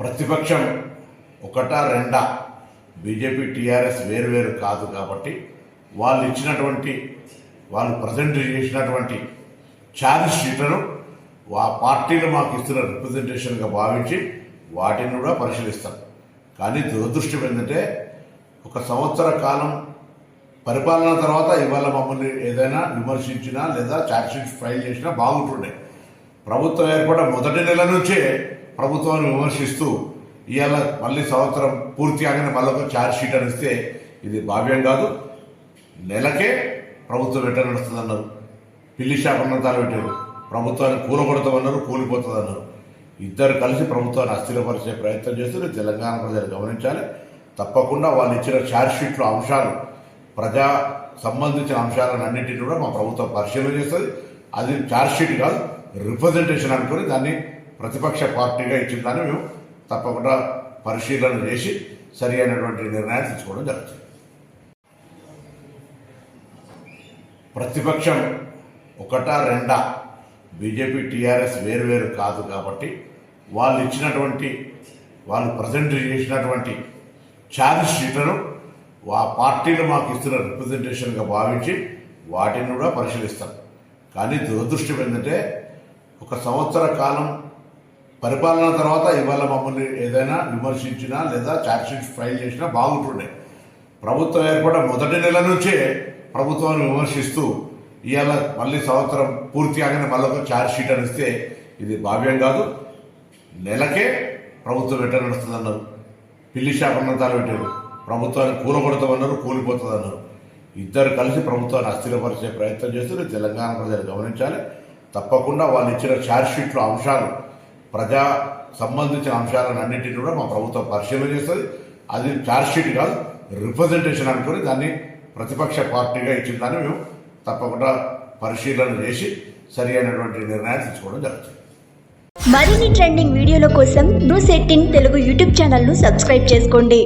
ప్రతిపక్షం ఒకటా రెండా బీజేపీ టీఆర్ఎస్ వేరు కాదు కాబట్టి వాళ్ళు ప్రజెంట్ చేసినటువంటి ఛార్జ్ షీట్లను ఆ పార్టీలు మాకు ఇస్తున్న రిప్రజెంటేషన్గా భావించి వాటిని కూడా పరిశీలిస్తాం. కానీ దురదృష్టం ఏంటంటే ఒక సంవత్సర కాలం పరిపాలన తర్వాత ఇవాళ మమ్మల్ని ఏదైనా విమర్శించినా లేదా ఛార్జ్ షీట్ ఫైల్ చేసినా బాగుంటుండే. ప్రభుత్వం ఏర్పడిన మొదటి నెల నుంచే ప్రభుత్వాన్ని విమర్శిస్తూ ఇవాళ మళ్ళీ సంవత్సరం పూర్తి కాగానే మళ్ళీ ఒక ఛార్జ్ షీట్ అని ఇస్తే ఇది భావ్యం కాదు. నెలకే ప్రభుత్వం ఎట్లా నడుస్తుంది అన్నారు, పిల్లి శాపనంతాలు పెట్టారు, ప్రభుత్వాన్ని కూలగొడతామన్నారు, కూలిపోతుందన్నారు. ఇద్దరు కలిసి ప్రభుత్వాన్ని అస్థిరపరిచే ప్రయత్నం చేస్తూ తెలంగాణ ప్రజలు గమనించాలి. తప్పకుండా వాళ్ళు ఇచ్చిన ఛార్జ్ షీట్లో అంశాలు ప్రజా సంబంధించిన అంశాలను అన్నింటినీ కూడా మా ప్రభుత్వం పరిశీలన చేస్తుంది. అది ఛార్జ్ షీట్ కాదు, రిప్రజెంటేషన్ అనుకుని దాన్ని ప్రతిపక్ష పార్టీగా ఇచ్చిన దాన్ని మేము తప్పకుండా పరిశీలన చేసి సరి అయినటువంటి నిర్ణయాలు తీసుకోవడం జరుగుతుంది. ప్రతిపక్షం ఒకటా రెండా బీజేపీ టీఆర్ఎస్ వేరు కాదు కాబట్టి వాళ్ళు ప్రజెంట్ చేసినటువంటి ఛార్జ్ షీట్లను ఆ పార్టీలు మాకు ఇస్తున్న రిప్రజెంటేషన్గా భావించి వాటిని కూడా పరిశీలిస్తాం. కానీ దురదృష్టం ఏంటంటే ఒక సంవత్సర కాలం పరిపాలన తర్వాత ఇవాళ మమ్మల్ని ఏదైనా విమర్శించినా లేదా ఛార్జ్ షీట్ ఫైల్ చేసినా బాగుంటుండే. ప్రభుత్వం ఏర్పడిన మొదటి నెల నుంచే ప్రభుత్వాన్ని విమర్శిస్తూ ఇవాళ మళ్ళీ సంవత్సరం పూర్తి కాగానే మళ్ళీ ఒక ఛార్జ్ షీట్ అని ఇస్తే ఇది భావ్యం కాదు. నెలకే ప్రభుత్వం ఎట్లా నడుస్తుందన్నారు, పిల్లి శాపనంతాలు పెట్టారు, ప్రభుత్వాన్ని కూలగొడతామన్నారు, కూలిపోతుందన్నారు. ఇద్దరు కలిసి ప్రభుత్వాన్ని అస్థిరపరిచే ప్రయత్నం చేస్తూ తెలంగాణ ప్రజలు గమనించాలి. తప్పకుండా వాళ్ళు ఇచ్చిన ఛార్జ్ షీట్లో అంశాలు ప్రజా సంబంధించిన అంశాలను అన్నింటినీ కూడా మా ప్రభుత్వం పరిశీలన చేస్తుంది. అది ఛార్జ్ షీట్ కాదు, రిప్రజెంటేషన్ అనుకుని దాన్ని ప్రతిపక్ష పార్టీగా ఇచ్చిన దాన్ని మేము తప్పకుండా పరిశీలన చేసి సరి అయినటువంటి నిర్ణయాలు తీసుకోవడం జరుగుతుంది. మరిన్ని ట్రెండింగ్ వీడియోల కోసం న్యూస్ 18 తెలుగు యూట్యూబ్ ఛానల్ను సబ్స్క్రైబ్ చేసుకోండి.